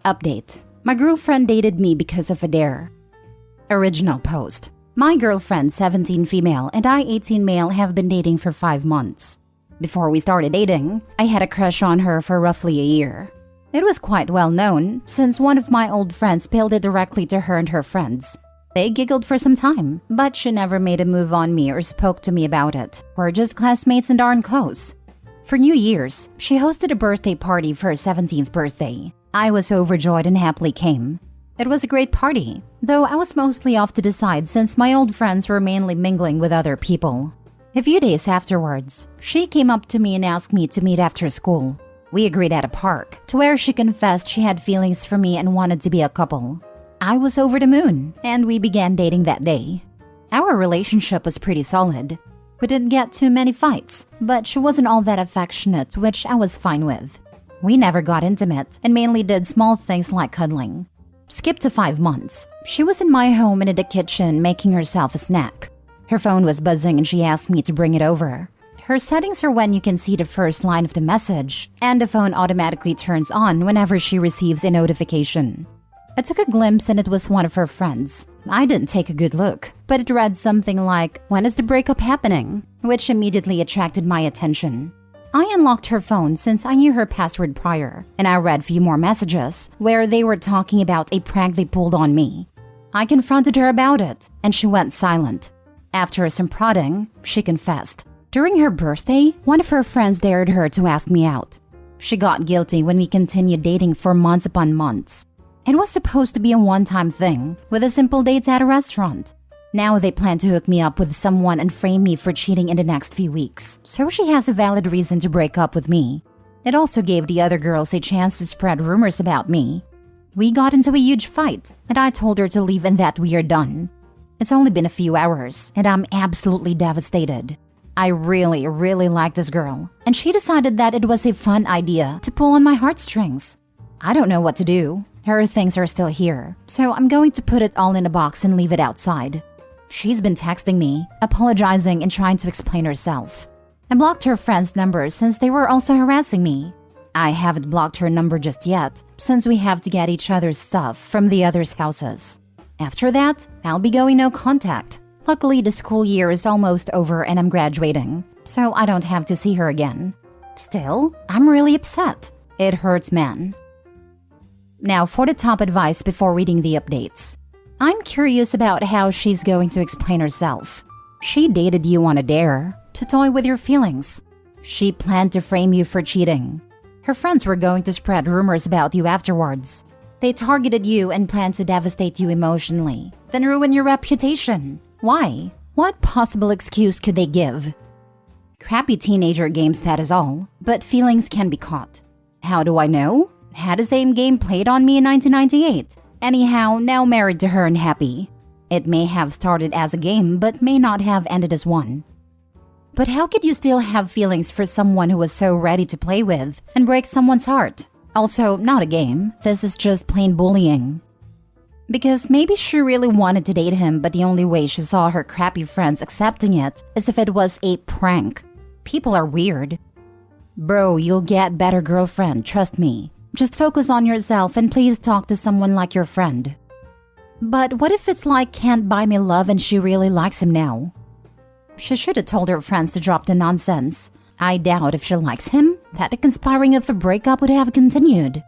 Update. My girlfriend dated me because of a dare. Original post. My girlfriend, 17 female, and I, 18 male, have been dating for 5 months. Before we started dating, I had a crush on her for roughly a year. It was quite well known, since one of my old friends spilled it directly to her and her friends. They giggled for some time, but she never made a move on me or spoke to me about it. We're just classmates and darn close. For New Year's, she hosted a birthday party for her 17th birthday. I was overjoyed and happily came. It was a great party, though I was mostly off to the side since my old friends were mainly mingling with other people. A few days afterwards, she came up to me and asked me to meet after school. We agreed at a park, to where she confessed she had feelings for me and wanted to be a couple. I was over the moon, and we began dating that day. Our relationship was pretty solid. We didn't get too many fights, but she wasn't all that affectionate, which I was fine with. We never got intimate and mainly did small things like cuddling. Skip to 5 months. She was in my home and in the kitchen making herself a snack. Her phone was buzzing and she asked me to bring it over. Her settings are when you can see the first line of the message, and the phone automatically turns on whenever she receives a notification. I took a glimpse and it was one of her friends. I didn't take a good look, but it read something like, "When is the breakup happening?" which immediately attracted my attention. I unlocked her phone since I knew her password prior, and I read a few more messages where they were talking about a prank they pulled on me. I confronted her about it, and she went silent. After some prodding, she confessed. During her birthday, one of her friends dared her to ask me out. She got guilty when we continued dating for months upon months. It was supposed to be a one-time thing, with a simple date at a restaurant. Now they plan to hook me up with someone and frame me for cheating in the next few weeks, so she has a valid reason to break up with me. It also gave the other girls a chance to spread rumors about me. We got into a huge fight, and I told her to leave and that we are done. It's only been a few hours, and I'm absolutely devastated. I really like this girl, and she decided that it was a fun idea to pull on my heartstrings. I don't know what to do. Her things are still here, so I'm going to put it all in a box and leave it outside. She's been texting me, apologizing and trying to explain herself. I blocked her friend's number since they were also harassing me. I haven't blocked her number just yet, since we have to get each other's stuff from the others' houses. After that, I'll be going no contact. Luckily, the school year is almost over and I'm graduating, so I don't have to see her again. Still, I'm really upset. It hurts, man. Now for the top advice before reading the updates. I'm curious about how she's going to explain herself. She dated you on a dare, to toy with your feelings. She planned to frame you for cheating. Her friends were going to spread rumors about you afterwards. They targeted you and planned to devastate you emotionally, then ruin your reputation. Why? What possible excuse could they give? Crappy teenager games, that is all, but feelings can be caught. How do I know? Had the same game played on me in 1998. Anyhow, now married to her and happy. It may have started as a game, but may not have ended as one. But how could you still have feelings for someone who was so ready to play with and break someone's heart? Also, not a game. This is just plain bullying. Because maybe she really wanted to date him, but the only way she saw her crappy friends accepting it is if it was a prank. People are weird. Bro, you'll get better, girlfriend, trust me. Just focus on yourself and please talk to someone like your friend. But what if it's like can't buy me love and she really likes him now? She should have told her friends to drop the nonsense. I doubt if she likes him, that the conspiring of a breakup would have continued.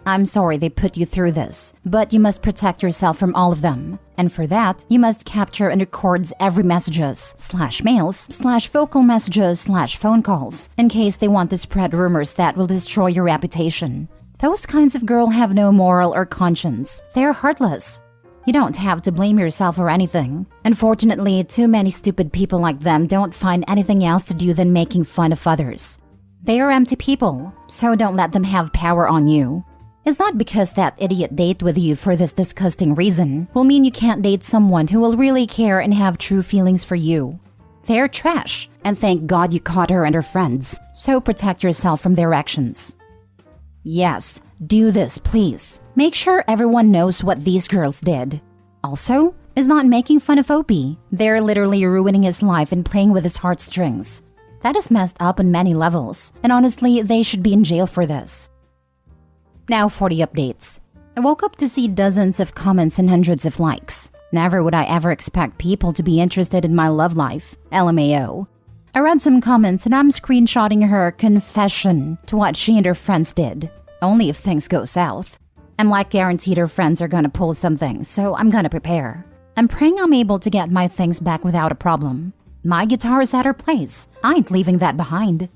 I'm sorry they put you through this, but you must protect yourself from all of them. And for that, you must capture and record every messages, /mails, /vocal messages, /phone calls, in case they want to spread rumors that will destroy your reputation. Those kinds of girls have no moral or conscience. They're heartless. You don't have to blame yourself or anything. Unfortunately, too many stupid people like them don't find anything else to do than making fun of others. They are empty people, so don't let them have power on you. It's not because that idiot dated with you for this disgusting reason will mean you can't date someone who will really care and have true feelings for you. They're trash, and thank God you caught her and her friends, so protect yourself from their actions. Yes, do this, please. Make sure everyone knows what these girls did. Also, is not making fun of Opie. They're literally ruining his life and playing with his heartstrings. That is messed up on many levels, and honestly, they should be in jail for this. Now for the updates. I woke up to see dozens of comments and hundreds of likes. Never would I ever expect people to be interested in my love life. LMAO. I read some comments and I'm screenshotting her confession to what she and her friends did. Only if things go south. I'm like guaranteed her friends are gonna pull something, so I'm gonna prepare. I'm praying I'm able to get my things back without a problem. My guitar is at her place. I ain't leaving that behind.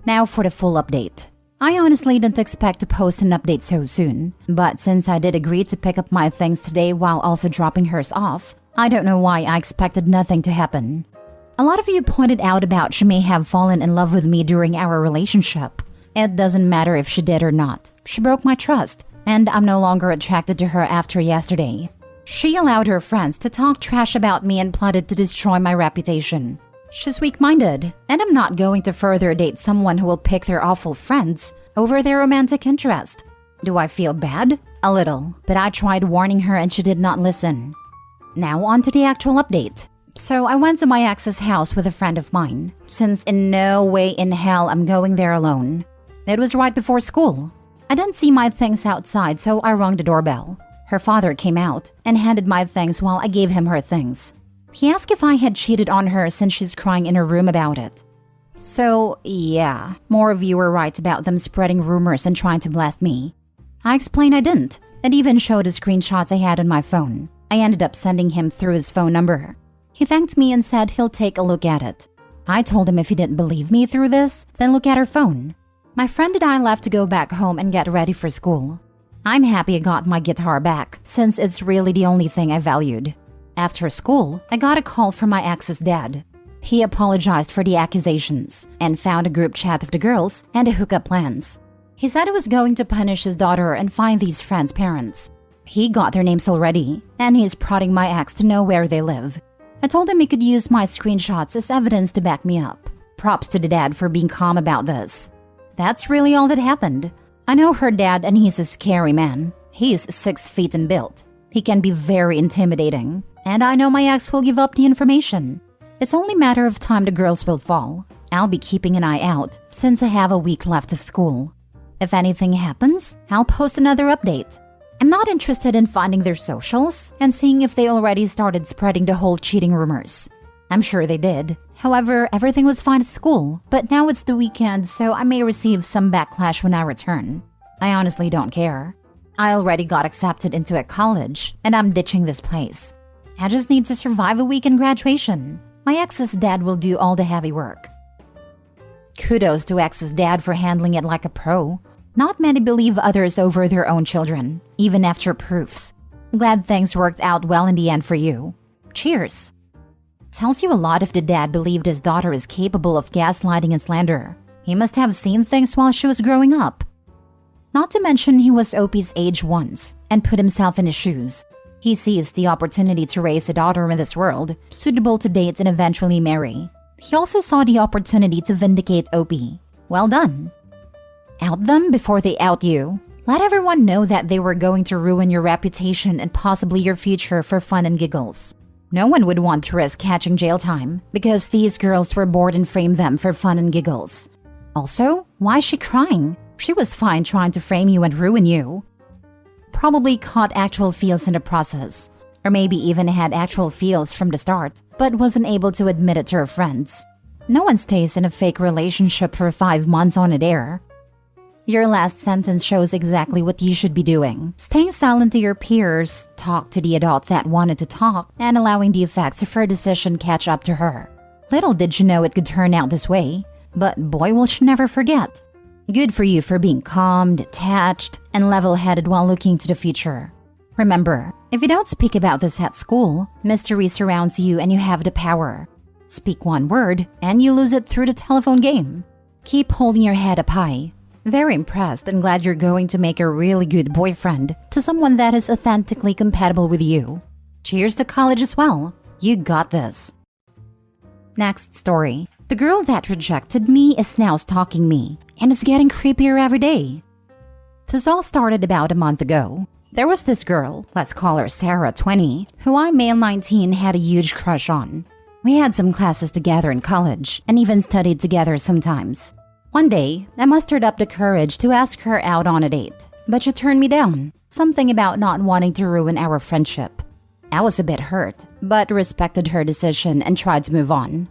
Now for the full update. I honestly didn't expect to post an update so soon, but since I did agree to pick up my things today while also dropping hers off, I don't know why I expected nothing to happen. A lot of you pointed out about she may have fallen in love with me during our relationship. It doesn't matter if she did or not. She broke my trust, and I'm no longer attracted to her after yesterday. She allowed her friends to talk trash about me and plotted to destroy my reputation. She's weak-minded, and I'm not going to further date someone who will pick their awful friends over their romantic interest. Do I feel bad? A little, but I tried warning her and she did not listen. Now on to the actual update. So I went to my ex's house with a friend of mine, since in no way in hell I'm going there alone. It was right before school. I didn't see my things outside, so I rang the doorbell. Her father came out and handed my things while I gave him her things. He asked if I had cheated on her since she's crying in her room about it. So, yeah, more of you were right about them spreading rumors and trying to blast me. I explained I didn't, and even showed the screenshots I had on my phone. I ended up sending him through his phone number. He thanked me and said he'll take a look at it. I told him if he didn't believe me through this, then look at her phone. My friend and I left to go back home and get ready for school. I'm happy I got my guitar back, since it's really the only thing I valued. After school, I got a call from my ex's dad. He apologized for the accusations and found a group chat of the girls and the hookup plans. He said he was going to punish his daughter and find these friends' parents. He got their names already, and he's prodding my ex to know where they live. I told him he could use my screenshots as evidence to back me up. Props to the dad for being calm about this. That's really all that happened. I know her dad and he's a scary man. He's 6 feet in build. He can be very intimidating. And I know my ex will give up the information. It's only a matter of time the girls will fall. I'll be keeping an eye out since I have a week left of school. If anything happens, I'll post another update. I'm not interested in finding their socials and seeing if they already started spreading the whole cheating rumors. I'm sure they did. However, everything was fine at school, but now it's the weekend, so I may receive some backlash when I return. I honestly don't care. I already got accepted into a college, and I'm ditching this place. I just need to survive a week in graduation. My ex's dad will do all the heavy work. Kudos to ex's dad for handling it like a pro. Not many believe others over their own children, even after proofs. Glad things worked out well in the end for you. Cheers. Tells you a lot if the dad believed his daughter is capable of gaslighting and slander. He must have seen things while she was growing up. Not to mention he was OP's age once and put himself in his shoes. He seized the opportunity to raise a daughter in this world, suitable to date and eventually marry. He also saw the opportunity to vindicate OP. Well done. Out them before they out you. Let everyone know that they were going to ruin your reputation and possibly your future for fun and giggles. No one would want to risk catching jail time because these girls were bored and framed them for fun and giggles. Also, why is she crying? She was fine trying to frame you and ruin you. Probably caught actual feels in the process, or maybe even had actual feels from the start, but wasn't able to admit it to her friends. No one stays in a fake relationship for 5 months on a dare. Your last sentence shows exactly what you should be doing. Staying silent to your peers, talk to the adult that wanted to talk, and allowing the effects of her decision catch up to her. Little did she know it could turn out this way, but boy will she never forget. Good for you for being calm, detached, and level-headed while looking to the future. Remember, if you don't speak about this at school, mystery surrounds you and you have the power. Speak one word, and you lose it through the telephone game. Keep holding your head up high. Very impressed and glad you're going to make a really good boyfriend to someone that is authentically compatible with you. Cheers to college as well. You got this. Next story. The girl that rejected me is now stalking me and is getting creepier every day. This all started about a month ago. There was this girl, let's call her Sarah 20, who I, male 19, had a huge crush on. We had some classes together in college and even studied together sometimes. One day, I mustered up the courage to ask her out on a date, but she turned me down, something about not wanting to ruin our friendship. I was a bit hurt, but respected her decision and tried to move on.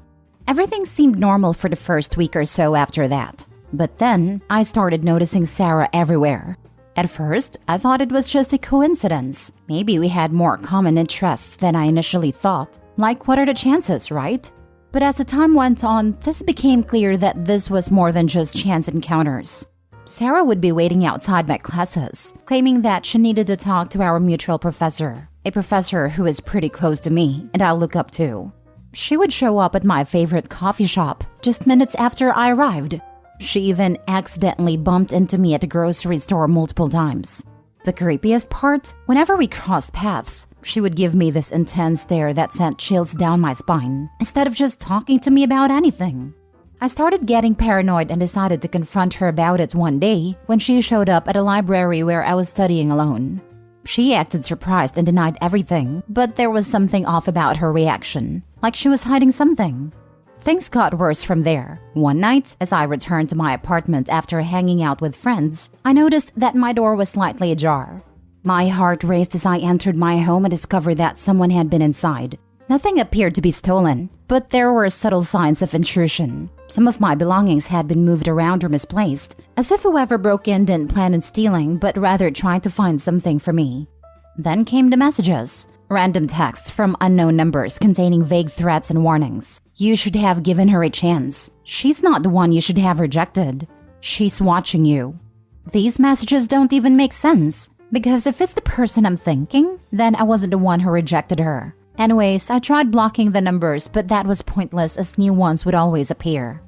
Everything seemed normal for the first week or so after that, but then I started noticing Sarah everywhere. At first, I thought it was just a coincidence. Maybe we had more common interests than I initially thought. Like, what are the chances, right? But as the time went on, this became clear that this was more than just chance encounters. Sarah would be waiting outside my classes, claiming that she needed to talk to our mutual professor, a professor who is pretty close to me and I look up to. She would show up at my favorite coffee shop just minutes after I arrived. She even accidentally bumped into me at the grocery store multiple times. The creepiest part, whenever we crossed paths, she would give me this intense stare that sent chills down my spine, instead of just talking to me about anything. I started getting paranoid and decided to confront her about it one day when she showed up at a library where I was studying alone. She acted surprised and denied everything, but there was something off about her reaction, like she was hiding something. Things got worse from there. One night, as I returned to my apartment after hanging out with friends, I noticed that my door was slightly ajar. My heart raced as I entered my home and discovered that someone had been inside. Nothing appeared to be stolen, but there were subtle signs of intrusion. Some of my belongings had been moved around or misplaced, as if whoever broke in didn't plan on stealing but rather tried to find something for me. Then came the messages. Random texts from unknown numbers containing vague threats and warnings. You should have given her a chance. She's not the one you should have rejected. She's watching you. These messages don't even make sense, because if it's the person I'm thinking, then I wasn't the one who rejected her. Anyways, I tried blocking the numbers, but that was pointless as new ones would always appear.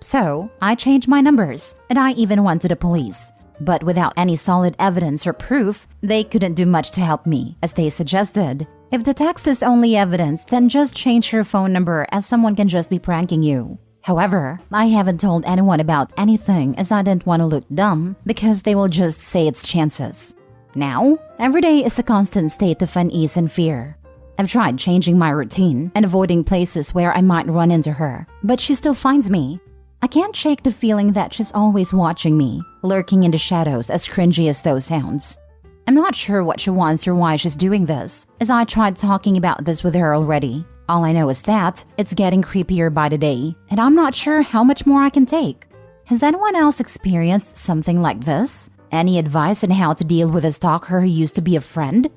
So, I changed my numbers, and I even went to the police. But without any solid evidence or proof, they couldn't do much to help me, as they suggested. If the text is only evidence, then just change your phone number, as someone can just be pranking you. However, I haven't told anyone about anything as I didn't want to look dumb, because they will just say it's chances. Now, every day is a constant state of unease and fear. I've tried changing my routine and avoiding places where I might run into her, but she still finds me. I can't shake the feeling that she's always watching me, lurking in the shadows, as cringy as those sounds. I'm not sure what she wants or why she's doing this, as I tried talking about this with her already. All I know is that it's getting creepier by the day, and I'm not sure how much more I can take. Has anyone else experienced something like this? Any advice on how to deal with a stalker who used to be a friend?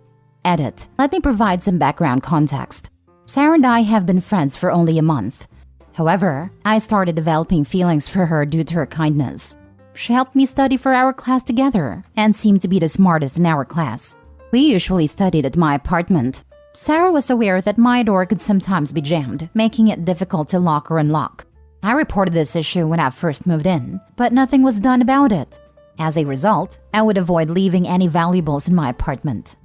Edit. Let me provide some background context. Sarah and I have been friends for only a month. However, I started developing feelings for her due to her kindness. She helped me study for our class together and seemed to be the smartest in our class. We usually studied at my apartment. Sarah was aware that my door could sometimes be jammed, making it difficult to lock or unlock. I reported this issue when I first moved in, but nothing was done about it. As a result, I would avoid leaving any valuables in my apartment.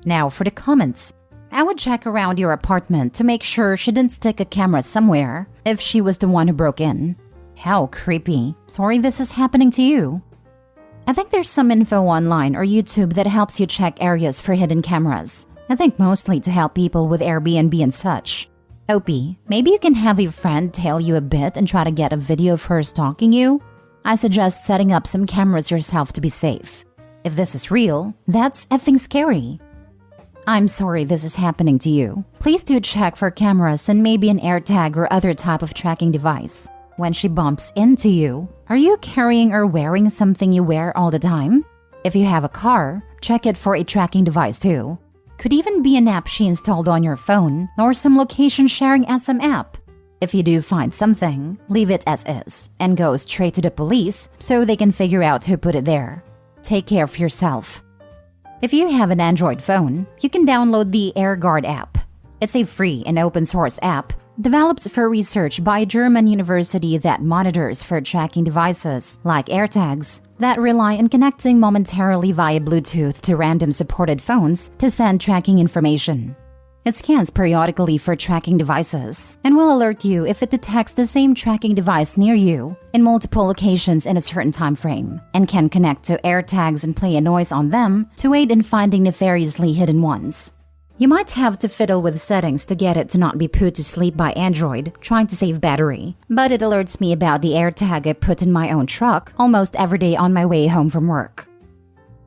Now for the comments. I would check around your apartment to make sure she didn't stick a camera somewhere if she was the one who broke in. How creepy. Sorry this is happening to you. I think there's some info online or YouTube that helps you check areas for hidden cameras. I think mostly to help people with Airbnb and such. Opie, maybe you can have your friend tail you a bit and try to get a video of her stalking you? I suggest setting up some cameras yourself to be safe. If this is real, that's effing scary. I'm sorry this is happening to you. Please do check for cameras and maybe an AirTag or other type of tracking device. When she bumps into you, are you carrying or wearing something you wear all the time? If you have a car, check it for a tracking device too. Could even be an app she installed on your phone or some location sharing SM app. If you do find something, leave it as is and go straight to the police so they can figure out who put it there. Take care of yourself. If you have an Android phone, you can download the AirGuard app. It's a free and open source app developed for research by a German university that monitors for tracking devices like AirTags that rely on connecting momentarily via Bluetooth to random supported phones to send tracking information. It scans periodically for tracking devices and will alert you if it detects the same tracking device near you in multiple locations in a certain time frame, and can connect to AirTags and play a noise on them to aid in finding nefariously hidden ones. You might have to fiddle with settings to get it to not be put to sleep by Android, trying to save battery. But it alerts me about the AirTag I put in my own truck almost every day on my way home from work.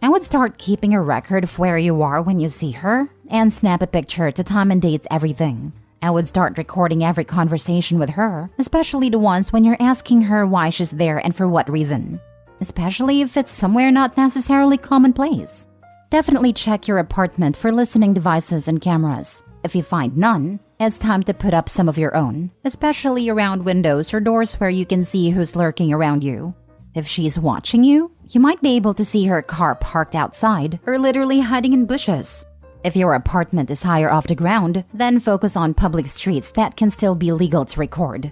I would start keeping a record of where you are when you see her, and snap a picture to time and dates everything. I would start recording every conversation with her, especially the ones when you're asking her why she's there and for what reason. Especially if it's somewhere not necessarily commonplace. Definitely check your apartment for listening devices and cameras. If you find none, it's time to put up some of your own, especially around windows or doors where you can see who's lurking around you. If she's watching you, you might be able to see her car parked outside or literally hiding in bushes. If your apartment is higher off the ground, then focus on public streets that can still be legal to record.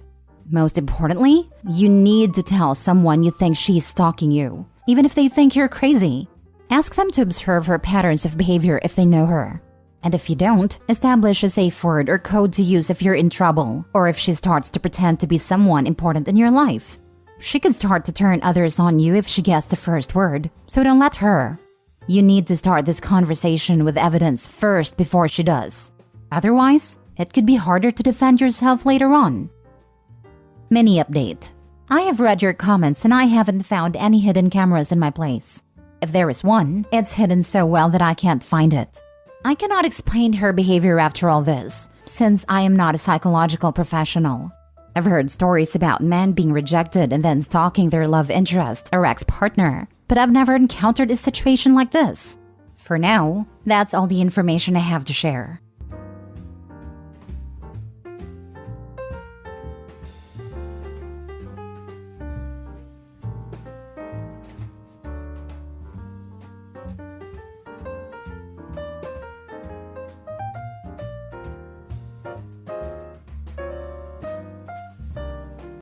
Most importantly, you need to tell someone you think she's stalking you, even if they think you're crazy. Ask them to observe her patterns of behavior if they know her. And if you don't, establish a safe word or code to use if you're in trouble, or if she starts to pretend to be someone important in your life. She could start to turn others on you if she gets the first word, so don't let her. You need to start this conversation with evidence first before she does. Otherwise, it could be harder to defend yourself later on. Mini update. I have read your comments and I haven't found any hidden cameras in my place. If there is one, it's hidden so well that I can't find it. I cannot explain her behavior after all this, since I am not a psychological professional. I've heard stories about men being rejected and then stalking their love interest or ex-partner, but I've never encountered a situation like this. For now, that's all the information I have to share.